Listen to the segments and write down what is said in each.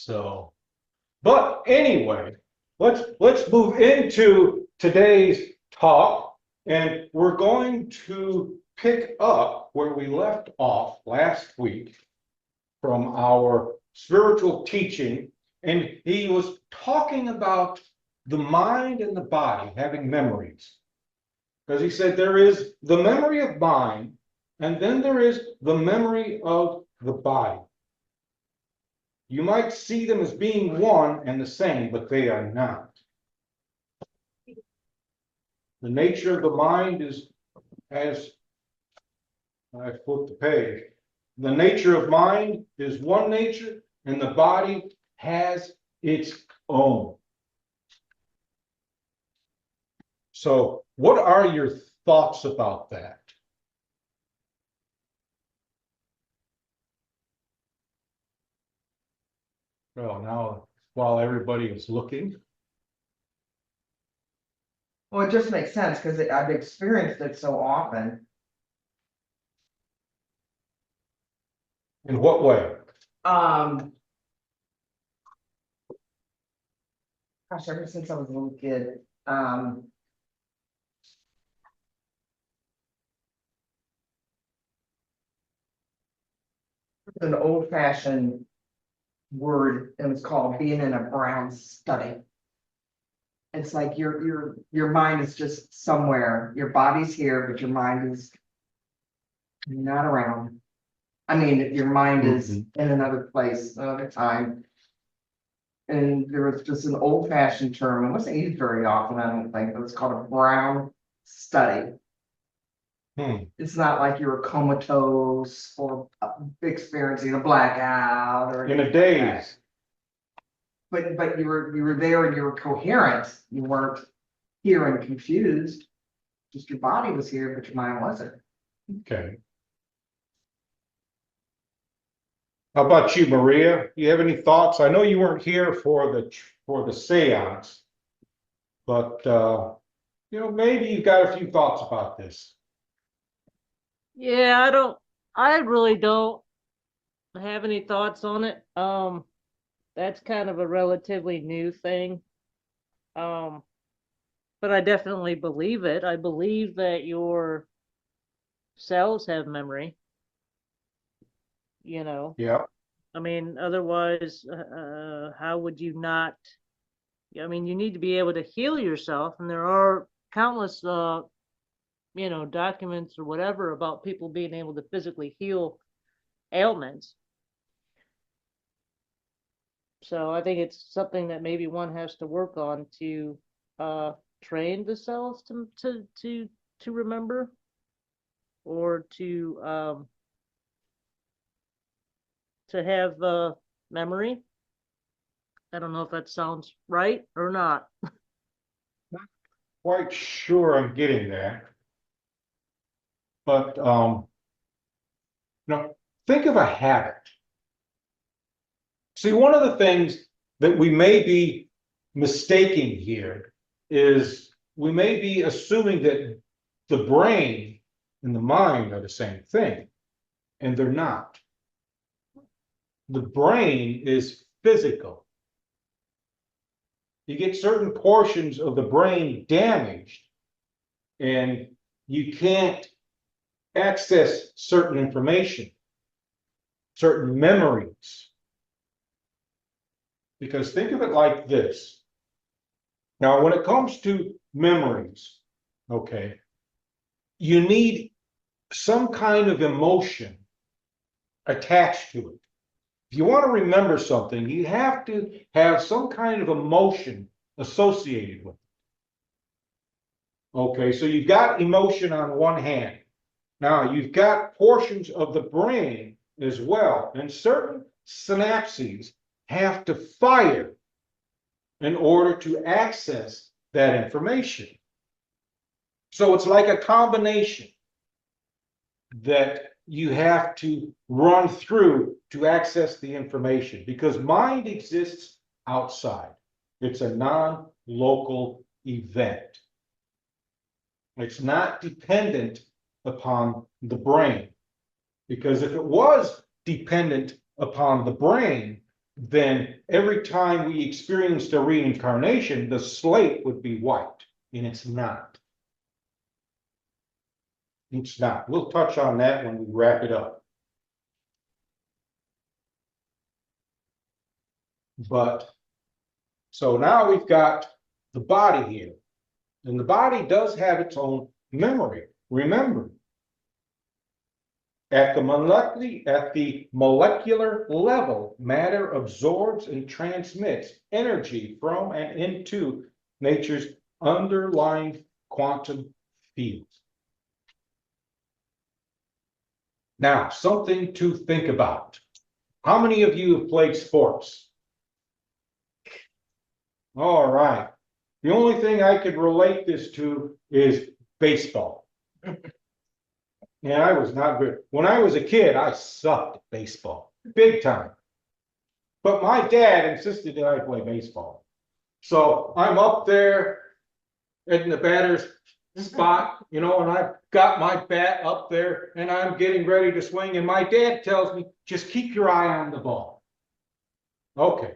So, but anyway, let's move into today's talk, and we're going to pick up where we left off last week from our spiritual teaching, and he was talking about the mind and the body having memories. Because he said there is the memory of mind, and then there is the memory of the body. You might see them as being one and the same, but they are not. The nature of the mind is, as I flip the page, the nature of mind is one nature, and the body has its own. So, what are your thoughts about that? Well, now, while everybody is looking. Well, it just makes sense because I've experienced it so often. In what way? Gosh, ever since I was a little kid. An old-fashioned word, and it's called being in a brown study. It's like your mind is just somewhere. Your body's here, but your mind is not around. I mean, your mind is in another place, another time. And there was just an old-fashioned term. It wasn't used very often, I don't think, but it's called a brown study. It's not like you were comatose or experiencing a blackout or In a daze. But you were there and you were coherent. You weren't here and confused. Just your body was here, but your mind wasn't. Okay. How about you, Maria? You have any thoughts? I know you weren't here for the seance, but maybe you've got a few thoughts about this. Yeah, I really don't have any thoughts on it. That's kind of a relatively new thing. But I definitely believe it. I believe that your cells have memory. Yeah. I mean, otherwise, how would you not? I mean, you need to be able to heal yourself, and there are countless, documents or whatever about people being able to physically heal ailments. So I think it's something that maybe one has to work on to train the cells to remember, or to have memory. I don't know if that sounds right or not. Not quite sure I'm getting that. But think of a habit. See, one of the things that we may be mistaking here is we may be assuming that the brain and the mind are the same thing, and they're not. The brain is physical. You get certain portions of the brain damaged, and you can't access certain information, certain memories. Because think of it like this. Now, when it comes to memories, okay, you need some kind of emotion attached to it. If you want to remember something, you have to have some kind of emotion associated with it. Okay, so you've got emotion on one hand. Now, you've got portions of the brain as well, and certain synapses have to fire in order to access that information. So it's like a combination that you have to run through to access the information, because mind exists outside. It's a non-local event. It's not dependent upon the brain, because if it was dependent upon the brain, then every time we experienced a reincarnation, the slate would be wiped, and it's not. It's not. We'll touch on that when we wrap it up. But, so now we've got the body here, and the body does have its own memory. Remember, at the molecular level, matter absorbs and transmits energy from and into nature's underlying quantum fields. Now, something to think about. How many of you have played sports? All right. The only thing I could relate this to is baseball. And I was not good. When I was a kid, I sucked at baseball, big time. But my dad insisted that I play baseball. So I'm up there in the batter's spot, you know, and I've got my bat up there and I'm getting ready to swing. And my dad tells me, just keep your eye on the ball. Okay.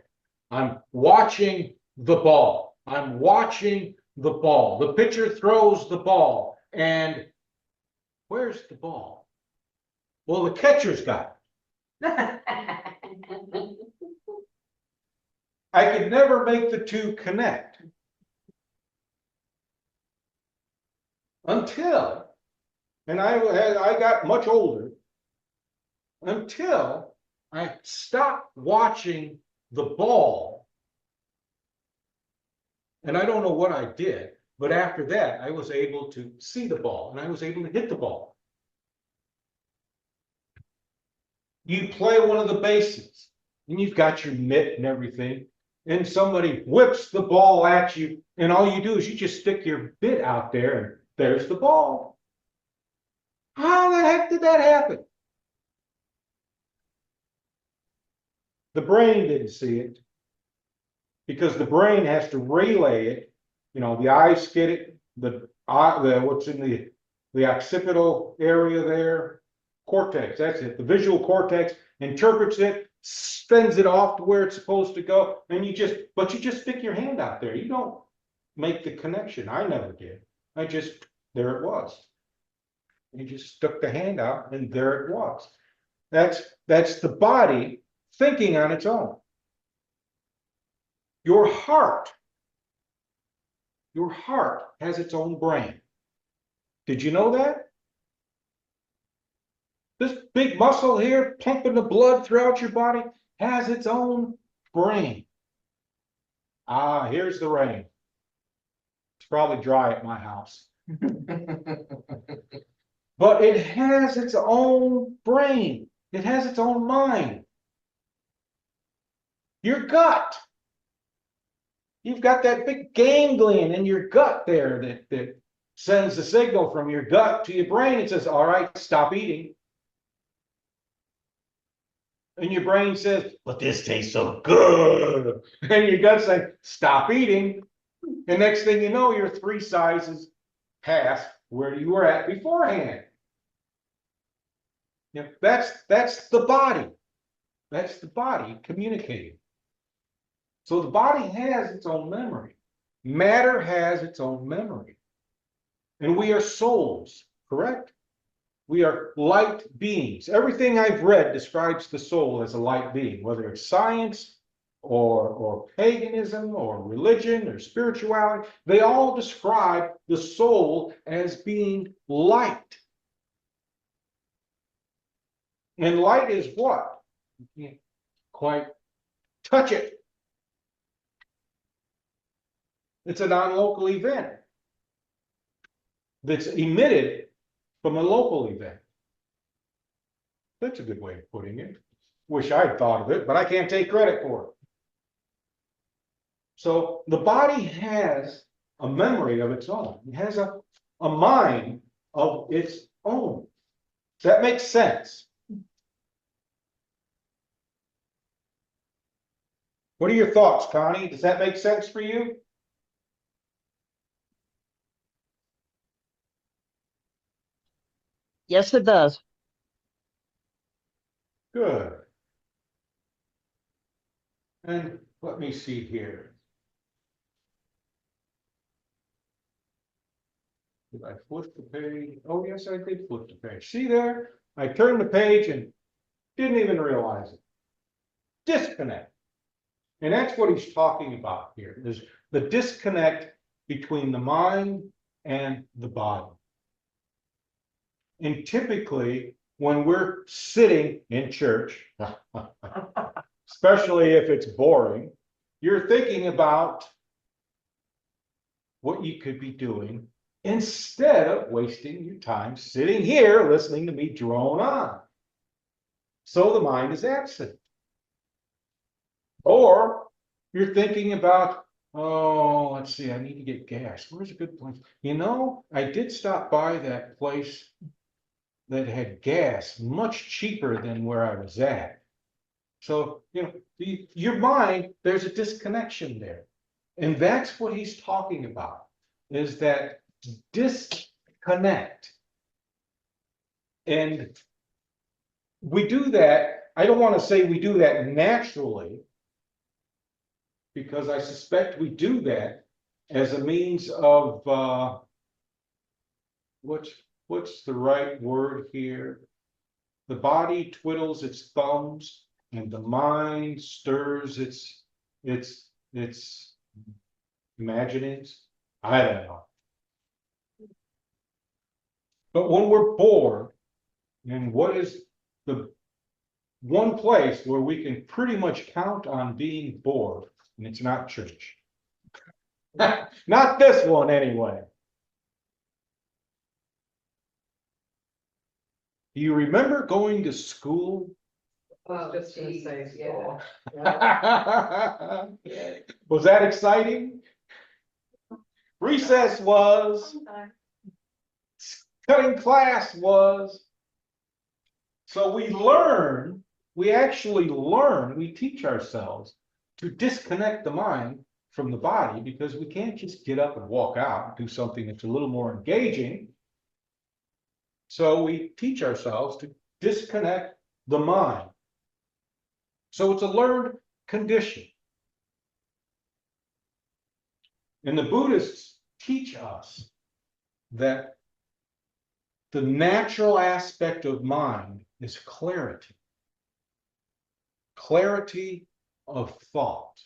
I'm watching the ball. I'm watching the ball. The pitcher throws the ball. And where's the ball? Well, the catcher's got it. I could never make the two connect. Until, and I got much older, until I stopped watching the ball. And I don't know what I did, but after that, I was able to see the ball and I was able to hit the ball. You play one of the bases and you've got your mitt and everything, and somebody whips the ball at you, and all you do is you just stick your bit out there and there's the ball. How the heck did that happen? The brain didn't see it, because the brain has to relay it. You know, the eyes get it, the what's in the occipital area there, cortex, that's it. The visual cortex interprets it, sends it off to where it's supposed to go, and you just stick your hand out there. You don't make the connection. I never did. There it was. You just stuck the hand out and there it was. That's the body thinking on its own. Your heart has its own brain. Did you know that? This big muscle here pumping the blood throughout your body has its own brain. Ah, here's the rain. It's probably dry at my house. But it has its own brain. It has its own mind. Your gut. You've got that big ganglion in your gut there that sends the signal from your gut to your brain. It says, all right, stop eating. And your brain says, but this tastes so good. And your gut says, stop eating. And next thing you know, you're 3 sizes past where you were at beforehand. You know, that's the body. That's the body communicating. So the body has its own memory. Matter has its own memory. And we are souls, correct? We are light beings. Everything I've read describes the soul as a light being, whether it's science or paganism or religion or spirituality. They all describe the soul as being light. And light is what? You can't quite touch it. It's a non-local event that's emitted from a local event. That's a good way of putting it. Wish I'd thought of it, but I can't take credit for it. So the body has a memory of its own. It has a mind of its own. Does that make sense? What are your thoughts, Connie? Does that make sense for you? Yes, it does. Good. And let me see here. Did I flip the page? Oh, yes, I did flip the page. See there? I turned the page and didn't even realize it. Disconnect. And that's what he's talking about here, is the disconnect between the mind and the body. And typically, when we're sitting in church, especially if it's boring, you're thinking about what you could be doing instead of wasting your time sitting here listening to me drone on. So the mind is absent. Or you're thinking about, oh, let's see, I need to get gas. Where's a good place? You know, I did stop by that place that had gas much cheaper than where I was at. So, you know, your mind, there's a disconnection there. And that's what he's talking about, is that disconnect. And we do that, I don't want to say we do that naturally, because I suspect we do that as a means of, what's the right word here? The body twiddles its thumbs and the mind stirs its imaginings. I don't know. But when we're bored, and what is the one place where we can pretty much count on being bored, and it's not church. Not this one anyway. Do you remember going to school? Oh, just gonna say geez, school. Was that exciting? Recess was, cutting class was. So we actually learn, we teach ourselves to disconnect the mind from the body, because we can't just get up and walk out and do something that's a little more engaging. So we teach ourselves to disconnect the mind. So it's a learned condition. And the Buddhists teach us that the natural aspect of mind is clarity. Clarity of thought.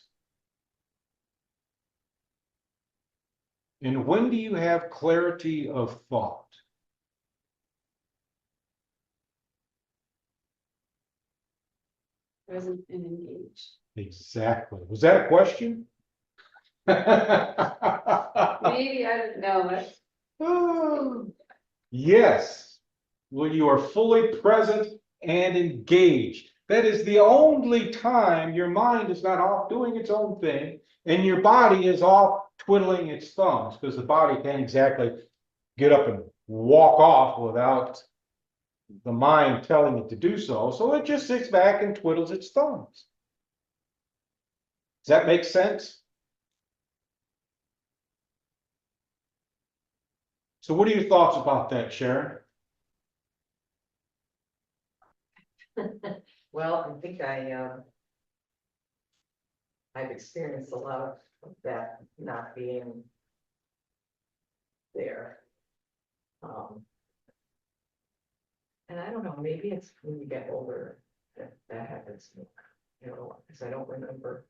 And when do you have clarity of thought? Present and engaged. Exactly. Was that a question? Maybe, I don't know. Oh, yes, when you are fully present and engaged. That is the only time your mind is not off doing its own thing and your body is off twiddling its thumbs, because the body can't exactly get up and walk off without the mind telling it to do so. So it just sits back and twiddles its thumbs. Does that make sense? So what are your thoughts about that, Sharon? Well, I think I've experienced a lot of that not being there. And I don't know, maybe it's when you get older that happens more, you know, because I don't remember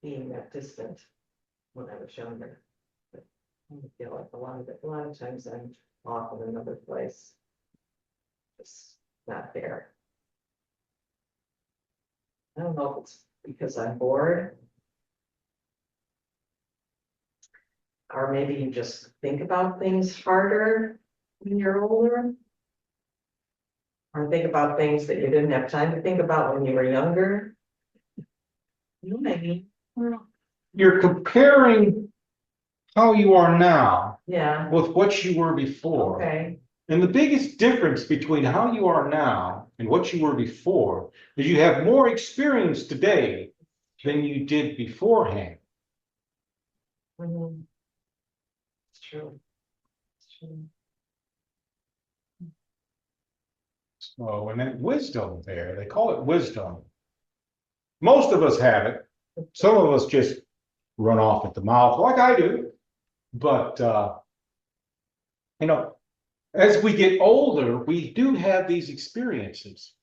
being that distant when I was younger. But I feel like a lot of times I'm off in another place. Just not there. I don't know if it's because I'm bored. Or maybe you just think about things harder when you're older. Or think about things that you didn't have time to think about when you were younger. You know what I mean? You're comparing how you are now Yeah, with what you were before. okay, And the biggest difference between how you are now and what you were before is you have more experience today than you did beforehand. mhm. It's true. It's true. So, and that wisdom there, they call it wisdom. Most of us have it. Some of us just run off at the mouth like I do. But, you know, as we get older, we do have these experiences.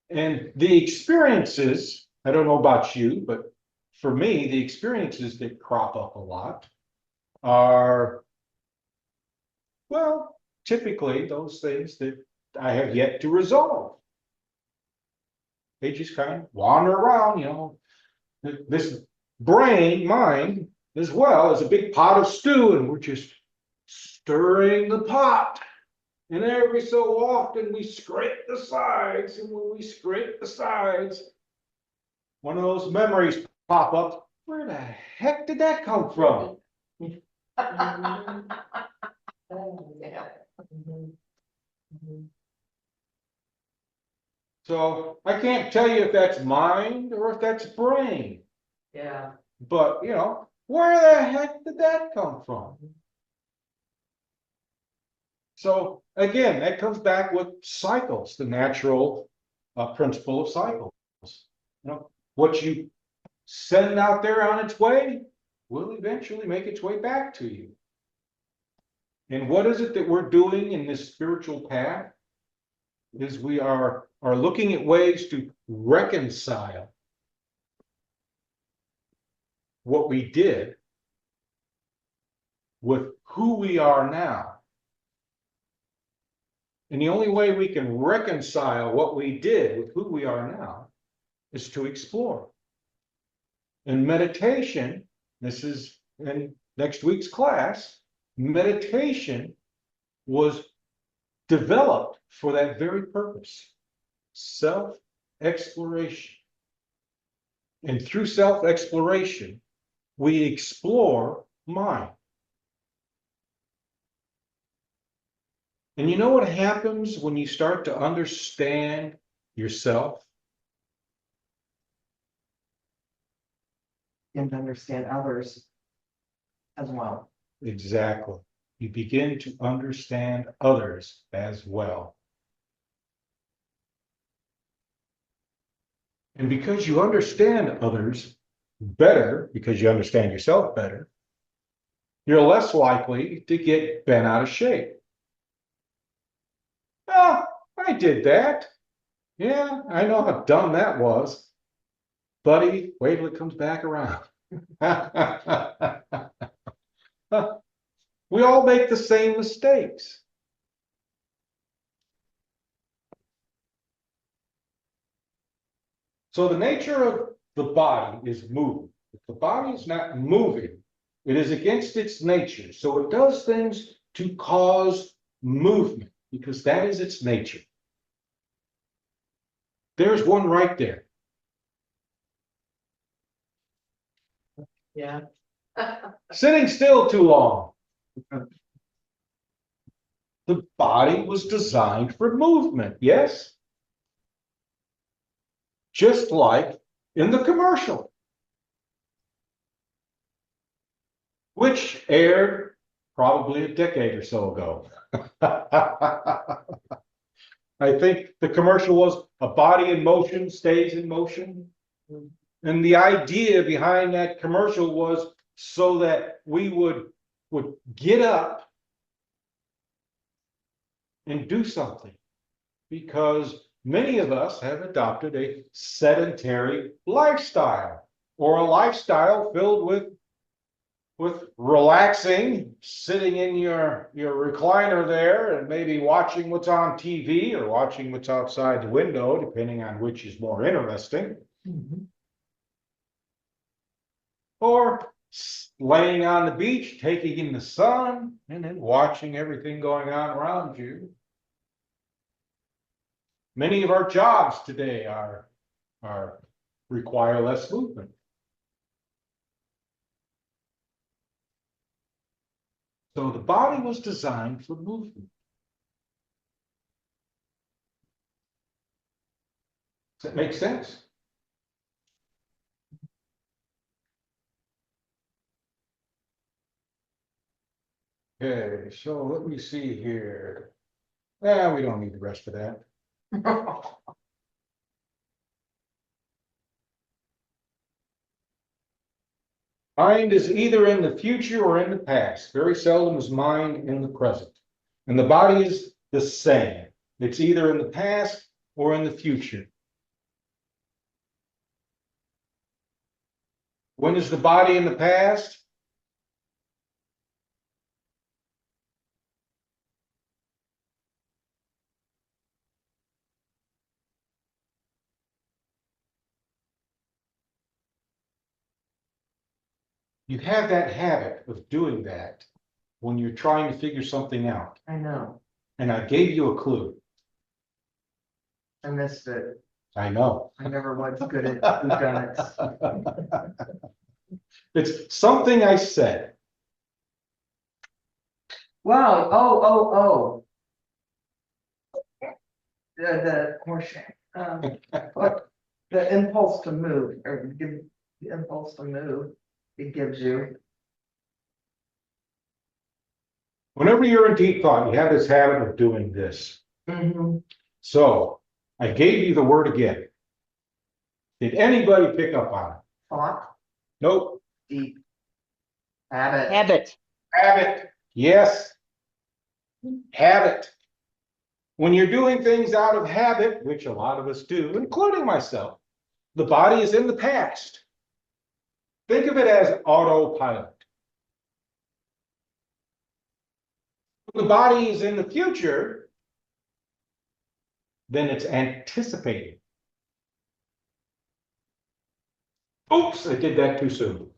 And the experiences, I don't know about you, but for me, the experiences that crop up a lot are, well, typically those things that I have yet to resolve. They just kind of wander around, you know. This brain, mind, as well, is a big pot of stew, and we're just stirring the pot. And every so often we scrape the sides, and when we scrape the sides, one of those memories pop up. Where the heck did that come from? So I can't tell you if that's mind or if that's brain, Yeah, but you know, where the heck did that come from? So again, that comes back with cycles, the natural principle of cycles. You know, what you send out there on its way will eventually make its way back to you. And what is it that we're doing in this spiritual path? Is we are looking at ways to reconcile what we did with who we are now. And the only way we can reconcile what we did with who we are now is to explore. And meditation, this is in next week's class, meditation was developed for that very purpose, self-exploration. And through self-exploration, we explore mind. And you know what happens when you start to understand yourself? And understand others as well. Exactly. You begin to understand others as well. And because you understand others better, because you understand yourself better, you're less likely to get bent out of shape. Oh, I did that. Yeah, I know how dumb that was. Buddy, wait till it comes back around. We all make the same mistakes. So the nature of the body is moving. If the body is not moving, it is against its nature. So it does things to cause movement because that is its nature. There's one right there. yeah. Sitting still too long. The body was designed for movement, yes? Just like in the commercial, which aired probably a decade or so ago. I think the commercial was a body in motion stays in motion. And the idea behind that commercial was so that we would get up and do something, because many of us have adopted a sedentary lifestyle, or a lifestyle filled with relaxing, sitting in your recliner there and maybe watching what's on TV or watching what's outside the window, depending on which is more interesting. Or laying on the beach, taking in the sun, and then watching everything going on around you. Many of our jobs today require less movement. So the body was designed for movement. Does that make sense? Okay, so let me see here. We don't need the rest of that. Mind is either in the future or in the past. Very seldom is mind in the present. And the body is the same. It's either in the past or in the future. When is the body in the past? You have that habit of doing that when you're trying to figure something out. I know, And I gave you a clue. I missed it. I know. I never was good at whodunits. It's something I said. Wow, oh. The portion, what, the impulse to move, or give, the impulse to move, it gives you. Whenever you're in deep thought, you have this habit of doing this. Mhm. So I gave you the word again. Did anybody pick up on it? Thought, Nope. deep. Habit. Habit. Habit. Yes. Habit. When you're doing things out of habit, which a lot of us do, including myself, the body is in the past. Think of it as autopilot. When the body is in the future, then it's anticipating. Oops, I did that too soon.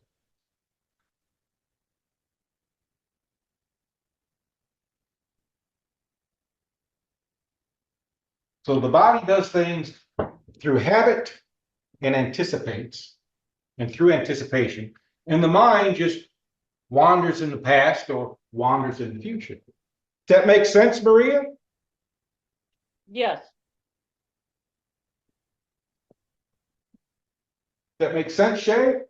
So the body does things through habit and anticipates, and through anticipation, and the mind just wanders in the past or wanders in the future. Does that make sense, Maria? Does Yes. that make sense, Shay?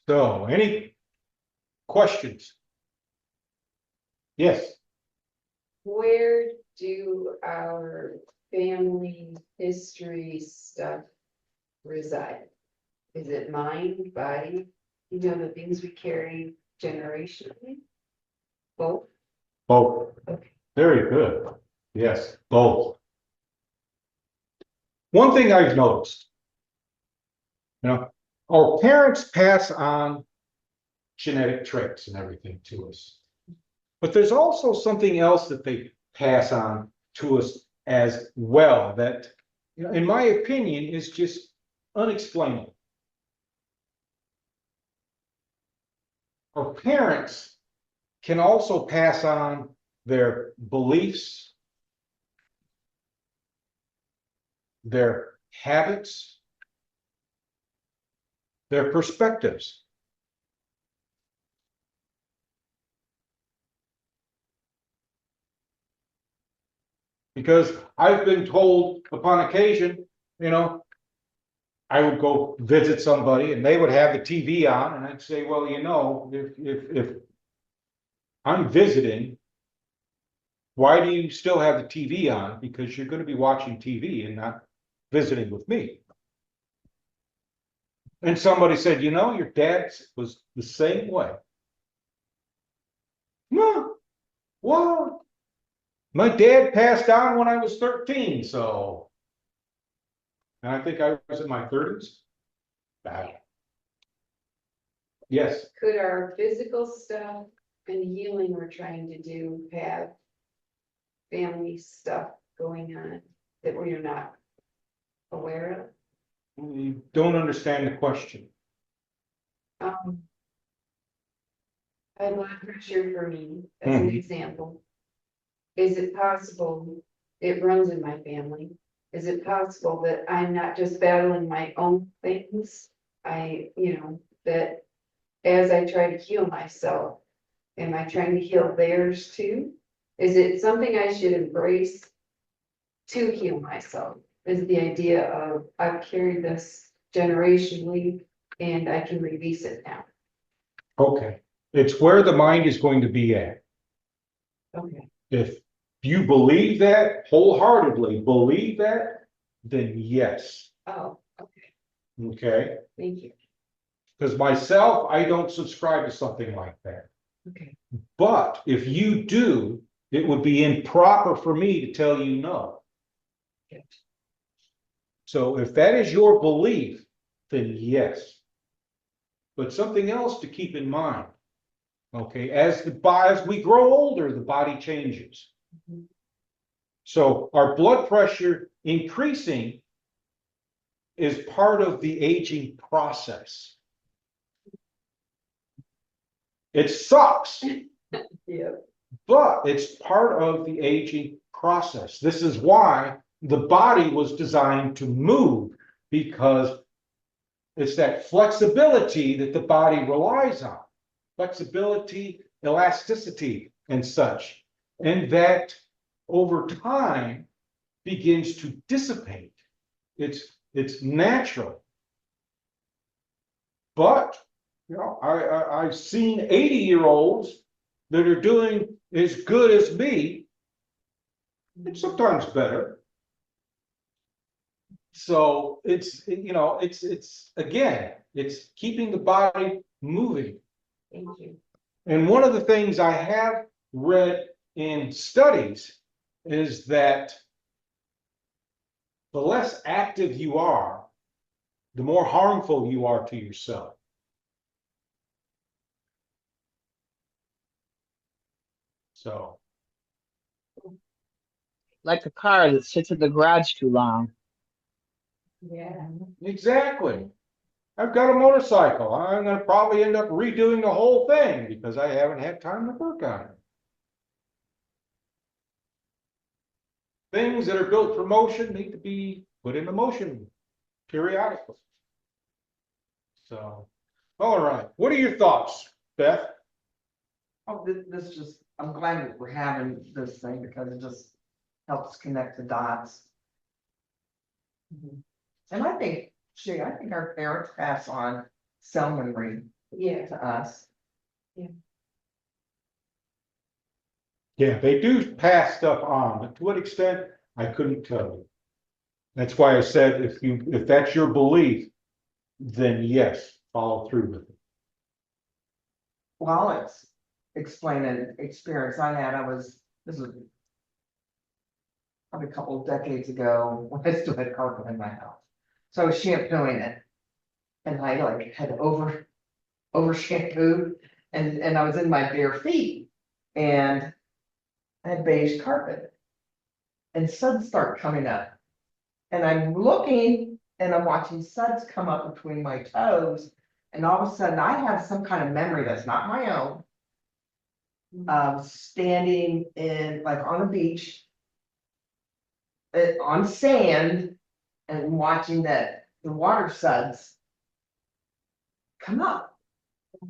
So, any questions? Yes. Where do our family history stuff reside? Is it mind, body? You know, the things we carry generationally? Both? Both. Okay. Very good. Yes, both. One thing I've noticed, our parents pass on genetic traits and everything to us. But there's also something else that they pass on to us as well that, in my opinion, is just unexplainable. Our parents can also pass on their beliefs, their habits, their perspectives. Because I've been told upon occasion, I would go visit somebody and they would have the TV on and I'd say, well, if I'm visiting, why do you still have the TV on? Because you're going to be watching TV and not visiting with me. And somebody said, your dad was the same way. No, well, my dad passed on when I was 13, so. And I think I was in my 30s. Bad. Yes. Could our physical stuff and healing we're trying to do have family stuff going on that we're not aware You don't understand the question. of? High blood pressure for me, as an Mhm. example. Is it possible, it runs in my family, is it possible that I'm not just battling my own things? That as I try to heal myself, am I trying to heal theirs too? Is it something I should embrace to heal myself? Is the idea of I've carried this generationally and I can release it now? Okay. It's where the mind is going to be at. Okay. If Do you believe that wholeheartedly, believe that? Then yes, Oh, okay, okay? thank you. Because myself, I don't subscribe to something like that. Okay. But if you do, it would be improper for me to tell you no. Good. So if that is your belief, then yes. But something else to keep in mind, okay, as we grow older, the body changes. Mhm. So our blood pressure increasing is part of the aging process. It sucks, Yeah. but it's part of the aging process. This is why the body was designed to move, because it's that flexibility that the body relies on. Flexibility, elasticity, and such. And that over time begins to dissipate. It's natural. But you know, I've seen 80-year-olds that are doing as good as me, and sometimes better. So it's, you know, it's again, it's keeping the body moving. Thank you. And one of the things I have read in studies is that the less active you are, the more harmful you are to yourself. So, Like a car that sits in the garage too long. Yeah. exactly. I've got a motorcycle. I'm gonna probably end up redoing the whole thing because I haven't had time to work on it. Things that are built for motion need to be put into motion periodically. So, all right. What are your thoughts, Beth? Oh, this just, I'm glad that we're having this thing because it just helps connect the dots. And I think, I think our parents pass on cell memory Yeah. to us. Yeah, they do pass stuff on, but to what extent, I couldn't tell you. That's why I said if that's your belief, then yes, follow through with it. Well, it's explain an experience I had. This was probably a couple of decades ago when I still had carpet in my house. So I was shampooing it. And I like had over shampooed and I was in my bare feet. And I had beige carpet. And suds start coming up. And I'm looking and I'm watching suds come up between my toes. And all of a sudden I have some kind of memory that's not my own. Standing in like on a beach. On sand and watching that the water suds come up.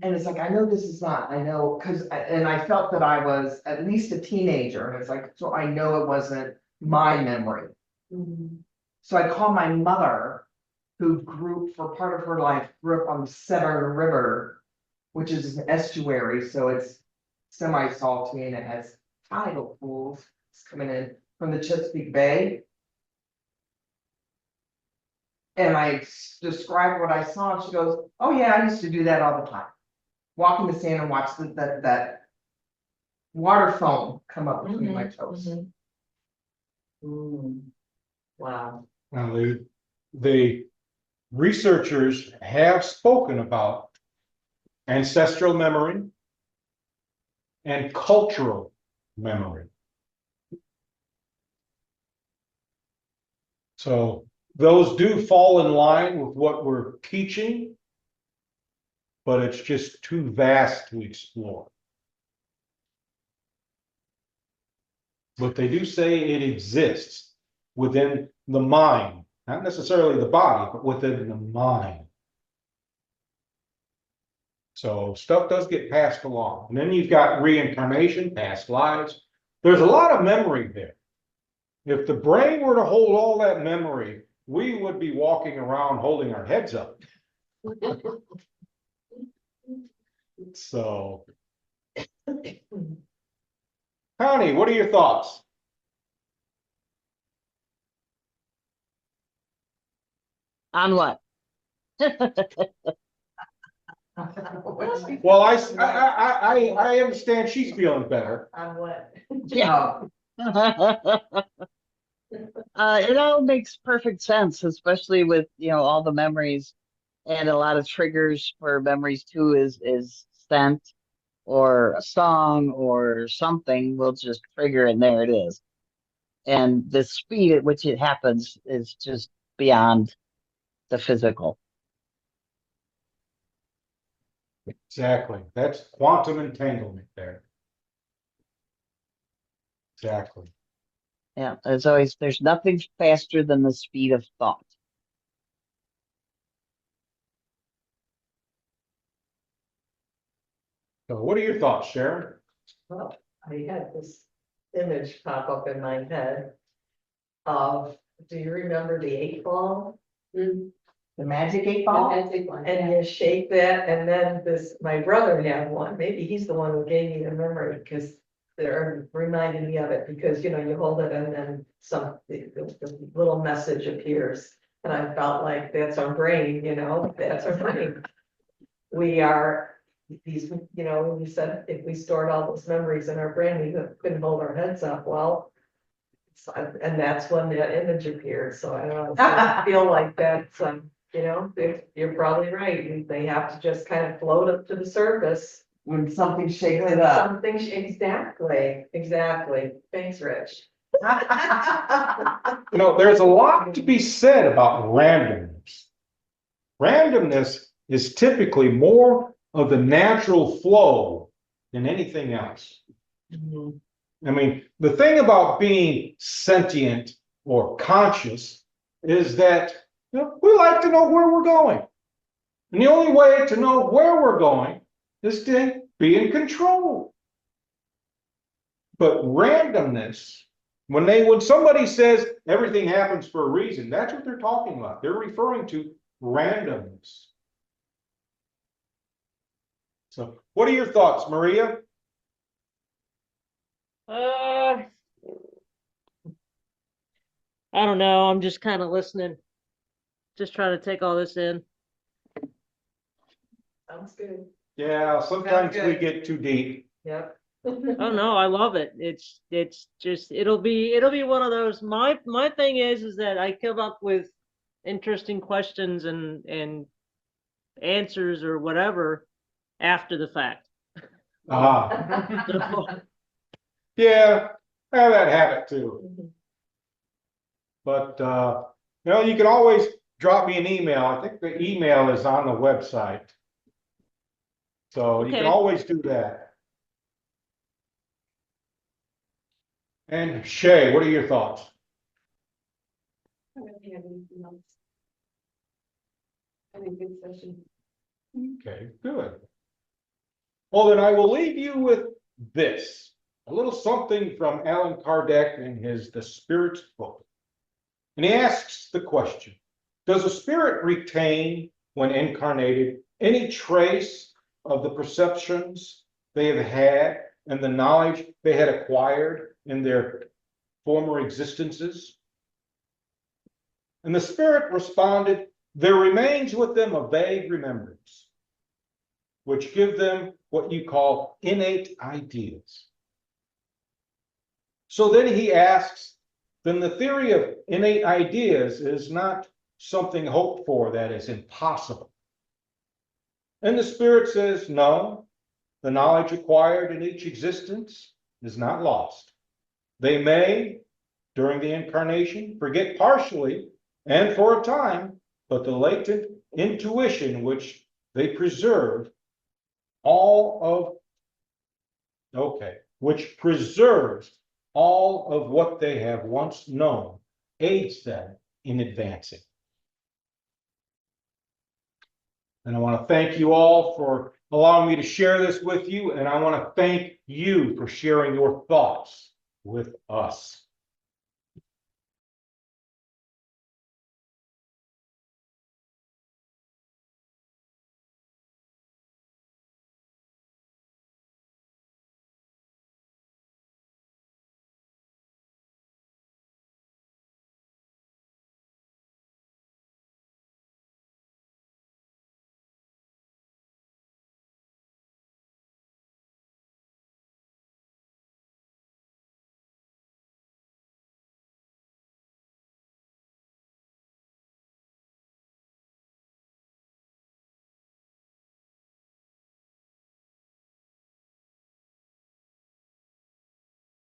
And it's like, I know this is not, I know, and I felt that I was at least a teenager, and it's like, so I know it wasn't my memory. Mhm. So I called my mother, who grew, for part of her life, grew up on the Severn River, which is an estuary, so it's semi-salty and it has tidal pools. It's coming in from the Chesapeake Bay. And I described what I saw, and she goes, oh yeah, I used to do that all the time. Walk in the sand and watch that water foam come up between my toes. Wow. Now, the researchers have spoken about ancestral memory and cultural memory. So those do fall in line with what we're teaching, but it's just too vast to explore. But they do say it exists within the mind, not necessarily the body, but within the mind. So stuff does get passed along. And then you've got reincarnation, past lives. There's a lot of memory there. If the brain were to hold all that memory, we would be walking around holding our heads up. So, Connie, what are your thoughts? On what? Well, I understand she's feeling better. On what? Yeah. It all makes perfect sense, especially with, all the memories and a lot of triggers for memories too is scent or a song or something will just trigger and there it is. And the speed at which it happens is just beyond the physical. Exactly. That's quantum entanglement there. Exactly. Yeah, there's nothing faster than the speed of thought. So what are your thoughts, Sharon? Well, I had this image pop up in my head of, do you remember the 8 ball? Mm, The magic eight the ball? magic one, And yeah. you shake that, and then my brother had one, maybe he's the one who gave me the memory, because they're reminding me of it, because, you hold it and then the little message appears. And I felt like that's our brain, that's our brain. We are these, when you said if we stored all those memories in our brain, we couldn't hold our heads up, well. And that's when the image appeared, so I don't know, I feel like that's, you're probably right, they have to just kind of float up to the surface. When something shakes When it up. something, exactly, thanks, Rich. There's a lot to be said about randomness. Randomness is typically more of the natural flow than anything else. I mean, the thing about being sentient or conscious is that we like to know where we're going. And the only way to know where we're going is to be in control. But randomness, when somebody says everything happens for a reason, that's what they're talking about. They're referring to randomness. So what are your thoughts, Maria? I don't know. I'm just kind of listening, just trying to take all this in. Sounds good, Yeah, sometimes Sounds we good. get too deep. yep. Oh no, I love it. It's just it'll be one of those. My thing is that I come up with interesting questions and answers or whatever after the fact. Ah, So, yeah, I have that habit too. But you can always drop me an email. I think the email is on the website. So you can okay. always do that. And Shay, what are your thoughts? I don't have anything else. I think good session. Okay, good. Well, then I will leave you with this, a little something from Allan Kardec in his The Spirit's Book. And he asks the question, does a spirit retain, when incarnated, any trace of the perceptions they have had and the knowledge they had acquired in their former existences? And the spirit responded, there remains with them a vague remembrance, which give them what you call innate ideas. So then he asks, then the theory of innate ideas is not something hoped for that is impossible. And the spirit says, no, the knowledge acquired in each existence is not lost. They may, during the incarnation, forget partially and for a time, but the latent intuition which they preserve which preserves all of what they have once known, aids them in advancing. And I want to thank you all for allowing me to share this with you, and I want to thank you for sharing your thoughts with us.